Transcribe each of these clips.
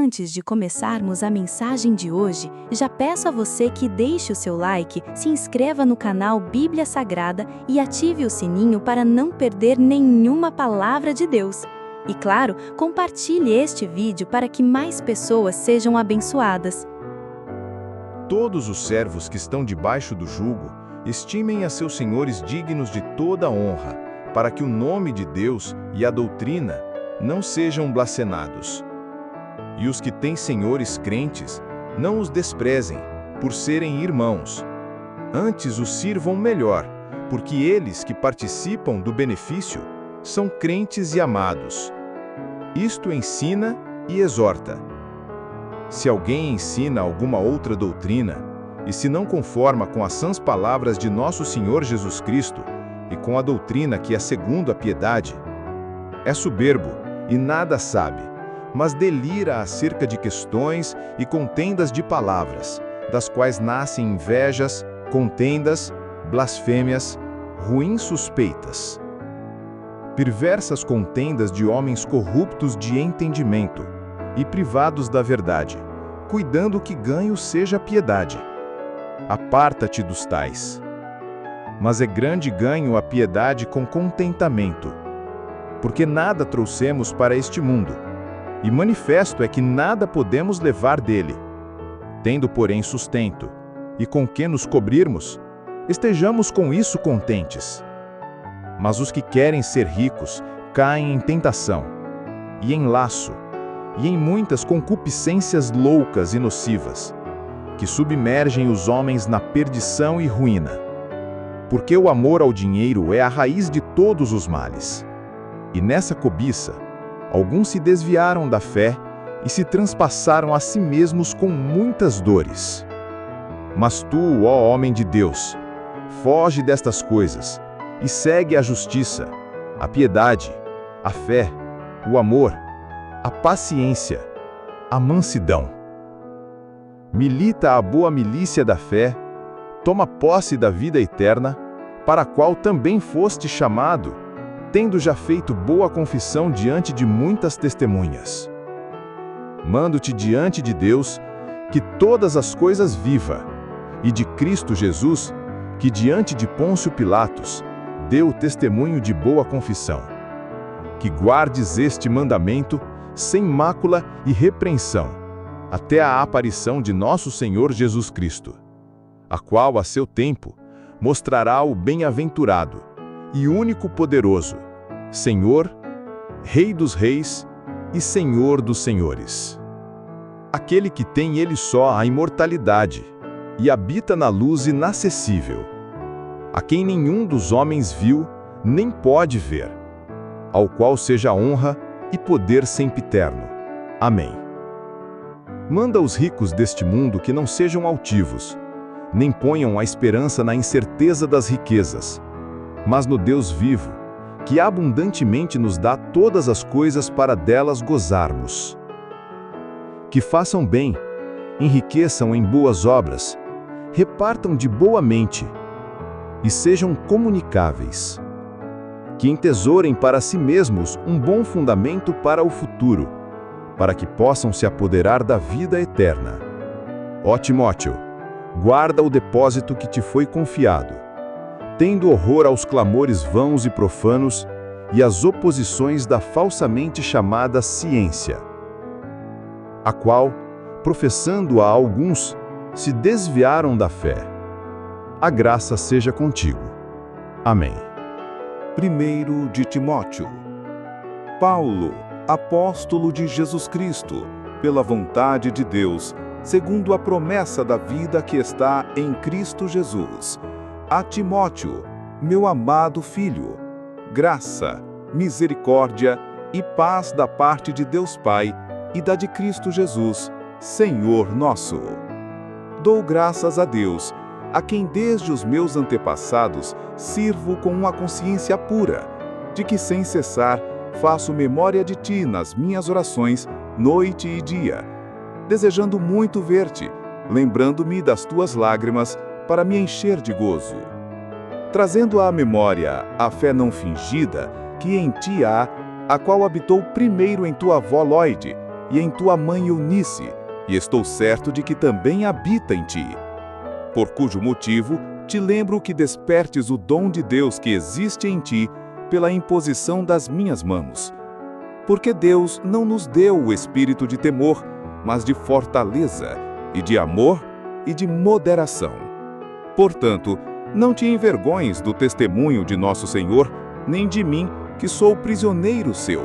Antes de começarmos a mensagem de hoje, já peço a você que deixe o seu like, se inscreva no canal Bíblia Sagrada e ative o sininho para não perder nenhuma palavra de Deus. E claro, compartilhe este vídeo para que mais pessoas sejam abençoadas. Todos os servos que estão debaixo do jugo, estimem a seus senhores dignos de toda honra, para que o nome de Deus e a doutrina não sejam blasfemados. E os que têm senhores crentes, não os desprezem, por serem irmãos. Antes os sirvam melhor, porque eles que participam do benefício são crentes e amados. Isto ensina e exorta. Se alguém ensina alguma outra doutrina, e se não conforma com as sãs palavras de nosso Senhor Jesus Cristo, e com a doutrina que é segundo a piedade, é soberbo e nada sabe, mas delira acerca de questões e contendas de palavras, das quais nascem invejas, contendas, blasfêmias, ruins suspeitas. Perversas contendas de homens corruptos de entendimento e privados da verdade, cuidando que ganho seja a piedade. Aparta-te dos tais. Mas é grande ganho a piedade com contentamento, porque nada trouxemos para este mundo, e manifesto é que nada podemos levar dele. Tendo, porém, sustento, e com que nos cobrirmos, estejamos com isso contentes. Mas os que querem ser ricos caem em tentação, e em laço, e em muitas concupiscências loucas e nocivas, que submergem os homens na perdição e ruína. Porque o amor ao dinheiro é a raiz de todos os males. E nessa cobiça, alguns se desviaram da fé e se transpassaram a si mesmos com muitas dores. Mas tu, ó homem de Deus, foge destas coisas e segue a justiça, a piedade, a fé, o amor, a paciência, a mansidão. Milita a boa milícia da fé, toma posse da vida eterna, para a qual também foste chamado, tendo já feito boa confissão diante de muitas testemunhas. Mando-te diante de Deus, que todas as coisas viva, e de Cristo Jesus, que diante de Pôncio Pilatos, deu testemunho de boa confissão. Que guardes este mandamento, sem mácula e repreensão, até a aparição de nosso Senhor Jesus Cristo, a qual, a seu tempo, mostrará o bem-aventurado e único poderoso, Senhor, Rei dos reis e Senhor dos senhores. Aquele que tem ele só a imortalidade e habita na luz inacessível, a quem nenhum dos homens viu nem pode ver, ao qual seja honra e poder sempiterno. Amém. Manda os ricos deste mundo que não sejam altivos, nem ponham a esperança na incerteza das riquezas, mas no Deus vivo, que abundantemente nos dá todas as coisas para delas gozarmos. Que façam bem, enriqueçam em boas obras, repartam de boa mente, e sejam comunicáveis. Que entesourem para si mesmos um bom fundamento para o futuro, para que possam se apoderar da vida eterna. Ó Timóteo, guarda o depósito que te foi confiado, tendo horror aos clamores vãos e profanos e às oposições da falsamente chamada ciência, a qual, professando-a alguns, se desviaram da fé. A graça seja contigo. Amém. 1 de Timóteo. Paulo, apóstolo de Jesus Cristo, pela vontade de Deus, segundo a promessa da vida que está em Cristo Jesus. A Timóteo, meu amado filho, graça, misericórdia e paz da parte de Deus Pai e da de Cristo Jesus, Senhor nosso. Dou graças a Deus, a quem desde os meus antepassados sirvo com uma consciência pura, de que sem cessar faço memória de ti nas minhas orações, noite e dia, desejando muito ver-te, lembrando-me das tuas lágrimas, para me encher de gozo. Trazendo à memória a fé não fingida que em ti há, a qual habitou primeiro em tua avó Lóide, e em tua mãe Eunice, e estou certo de que também habita em ti. Por cujo motivo, te lembro que despertes o dom de Deus que existe em ti pela imposição das minhas mãos. Porque Deus não nos deu o espírito de temor, mas de fortaleza, e de amor e de moderação. Portanto, não te envergonhes do testemunho de nosso Senhor, nem de mim, que sou prisioneiro seu.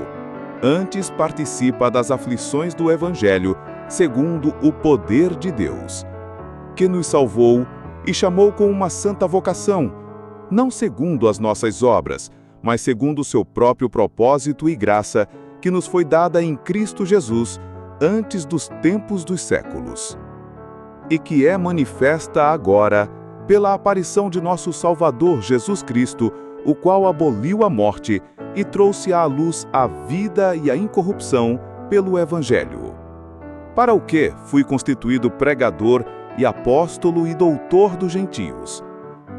Antes participa das aflições do Evangelho, segundo o poder de Deus, que nos salvou e chamou com uma santa vocação, não segundo as nossas obras, mas segundo o seu próprio propósito e graça, que nos foi dada em Cristo Jesus, antes dos tempos dos séculos. E que é manifesta agora, pela aparição de nosso Salvador Jesus Cristo, o qual aboliu a morte e trouxe à luz a vida e a incorrupção pelo Evangelho. Para o que fui constituído pregador e apóstolo e doutor dos gentios,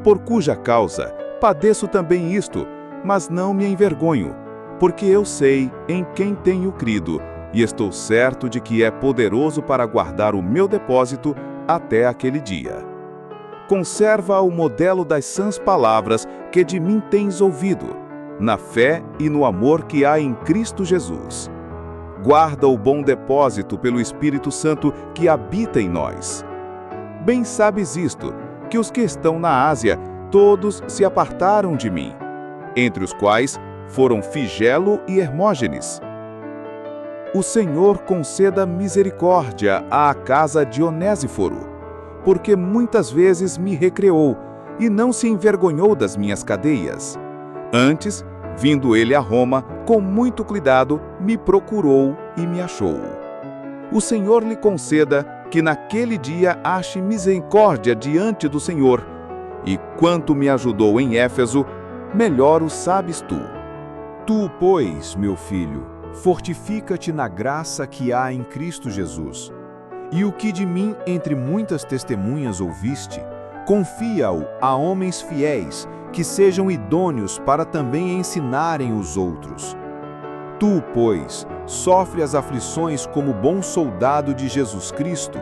por cuja causa padeço também isto, mas não me envergonho, porque eu sei em quem tenho crido, e estou certo de que é poderoso para guardar o meu depósito até aquele dia. Conserva o modelo das sãs palavras que de mim tens ouvido, na fé e no amor que há em Cristo Jesus. Guarda o bom depósito pelo Espírito Santo que habita em nós. Bem sabes isto, que os que estão na Ásia, todos se apartaram de mim, entre os quais foram Figelo e Hermógenes. O Senhor conceda misericórdia à casa de Onésiforo, porque muitas vezes me recreou e não se envergonhou das minhas cadeias. Antes, vindo ele a Roma, com muito cuidado, me procurou e me achou. O Senhor lhe conceda que naquele dia ache misericórdia diante do Senhor, e quanto me ajudou em Éfeso, melhor o sabes tu. Tu, pois, meu filho, fortifica-te na graça que há em Cristo Jesus. E o que de mim entre muitas testemunhas ouviste, confia-o a homens fiéis, que sejam idôneos para também ensinarem os outros. Tu, pois, sofre as aflições como bom soldado de Jesus Cristo.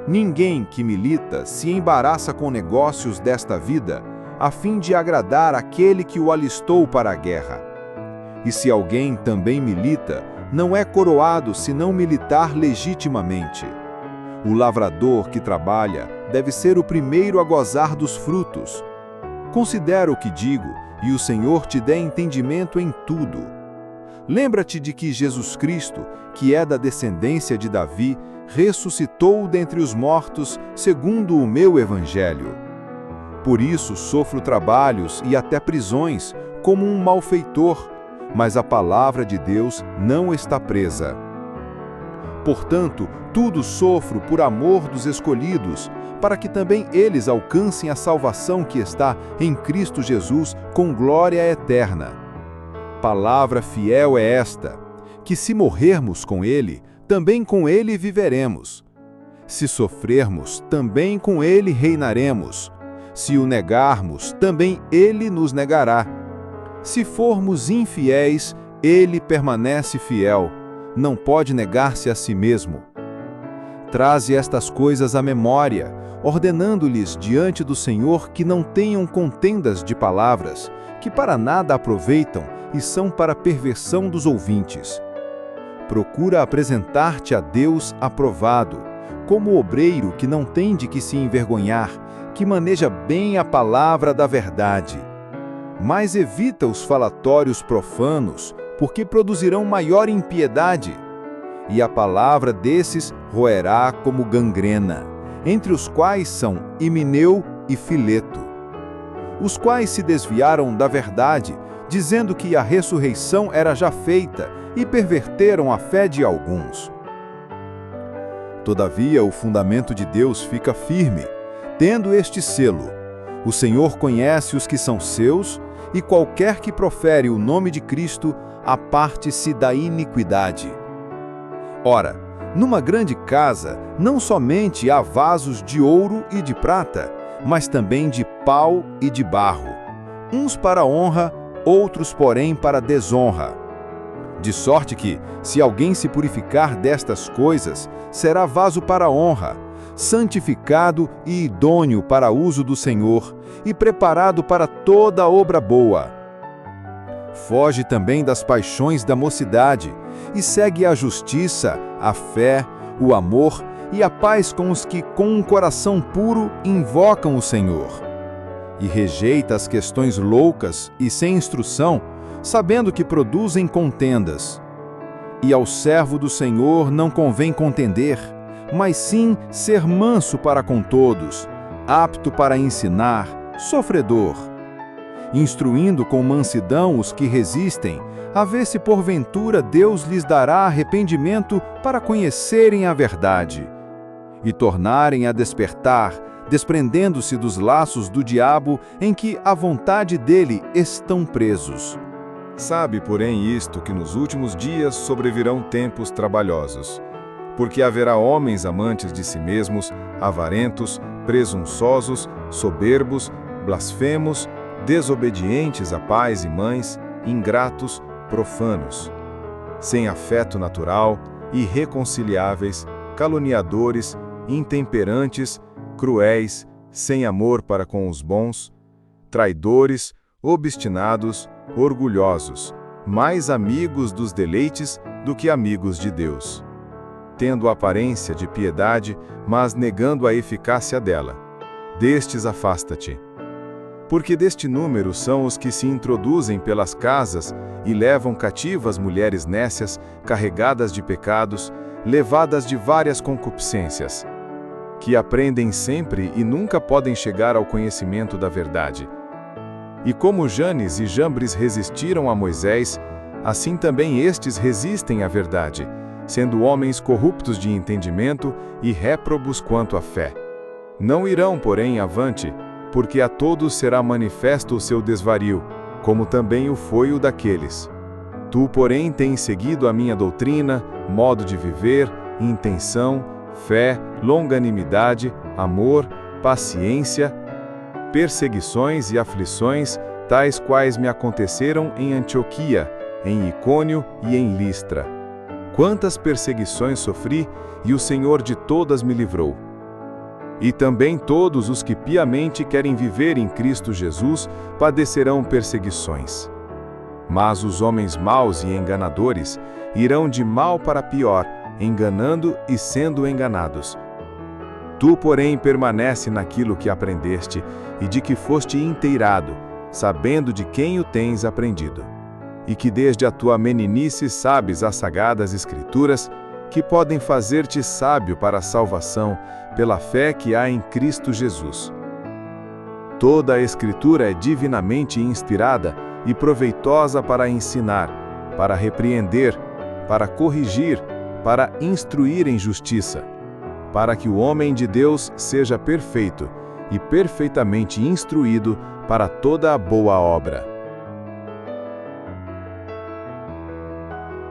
Ninguém que milita se embaraça com negócios desta vida, a fim de agradar aquele que o alistou para a guerra. E se alguém também milita, não é coroado se não militar legitimamente. O lavrador que trabalha deve ser o primeiro a gozar dos frutos. Considera o que digo, e o Senhor te dê entendimento em tudo. Lembra-te de que Jesus Cristo, que é da descendência de Davi, ressuscitou dentre os mortos, segundo o meu evangelho. Por isso sofro trabalhos e até prisões, como um malfeitor, mas a palavra de Deus não está presa. Portanto, tudo sofro por amor dos escolhidos, para que também eles alcancem a salvação que está em Cristo Jesus com glória eterna. Palavra fiel é esta, que se morrermos com Ele, também com Ele viveremos. Se sofrermos, também com Ele reinaremos. Se o negarmos, também Ele nos negará. Se formos infiéis, Ele permanece fiel, não pode negar-se a si mesmo. Traze estas coisas à memória, ordenando-lhes diante do Senhor que não tenham contendas de palavras, que para nada aproveitam e são para perversão dos ouvintes. Procura apresentar-te a Deus aprovado, como obreiro que não tem de que se envergonhar, que maneja bem a palavra da verdade. Mas evita os falatórios profanos, porque produzirão maior impiedade. E a palavra desses roerá como gangrena, entre os quais são Himeneu e Fileto, os quais se desviaram da verdade, dizendo que a ressurreição era já feita, e perverteram a fé de alguns. Todavia, o fundamento de Deus fica firme, tendo este selo: o Senhor conhece os que são seus, e qualquer que profere o nome de Cristo, aparte-se da iniquidade. Ora, numa grande casa, não somente há vasos de ouro e de prata, mas também de pau e de barro, uns para honra, outros, porém, para desonra. De sorte que, se alguém se purificar destas coisas, será vaso para honra, santificado e idôneo para uso do Senhor, e preparado para toda obra boa. Foge também das paixões da mocidade, e segue a justiça, a fé, o amor e a paz com os que, com um coração puro, invocam o Senhor. E rejeita as questões loucas e sem instrução, sabendo que produzem contendas. E ao servo do Senhor não convém contender, mas sim ser manso para com todos, apto para ensinar, sofredor, instruindo com mansidão os que resistem, a ver se porventura Deus lhes dará arrependimento para conhecerem a verdade, e tornarem a despertar, desprendendo-se dos laços do diabo em que a vontade dele estão presos. Sabe, porém, isto, que nos últimos dias sobrevirão tempos trabalhosos. Porque haverá homens amantes de si mesmos, avarentos, presunçosos, soberbos, blasfemos, desobedientes a pais e mães, ingratos, profanos, sem afeto natural, irreconciliáveis, caluniadores, intemperantes, cruéis, sem amor para com os bons, traidores, obstinados, orgulhosos, mais amigos dos deleites do que amigos de Deus, tendo aparência de piedade, mas negando a eficácia dela. Destes afasta-te. Porque deste número são os que se introduzem pelas casas e levam cativas mulheres nécias, carregadas de pecados, levadas de várias concupiscências, que aprendem sempre e nunca podem chegar ao conhecimento da verdade. E como Janes e Jambres resistiram a Moisés, assim também estes resistem à verdade, sendo homens corruptos de entendimento e réprobos quanto à fé. Não irão, porém, avante, porque a todos será manifesto o seu desvario, como também o foi o daqueles. Tu, porém, tens seguido a minha doutrina, modo de viver, intenção, fé, longanimidade, amor, paciência, perseguições e aflições, tais quais me aconteceram em Antioquia, em Icônio e em Listra. Quantas perseguições sofri, e o Senhor de todas me livrou. E também todos os que piamente querem viver em Cristo Jesus padecerão perseguições. Mas os homens maus e enganadores irão de mal para pior, enganando e sendo enganados. Tu, porém, permanece naquilo que aprendeste e de que foste inteirado, sabendo de quem o tens aprendido. E que desde a tua meninice sabes as sagradas Escrituras, que podem fazer-te sábio para a salvação, pela fé que há em Cristo Jesus. Toda a Escritura é divinamente inspirada e proveitosa para ensinar, para repreender, para corrigir, para instruir em justiça, para que o homem de Deus seja perfeito e perfeitamente instruído para toda a boa obra.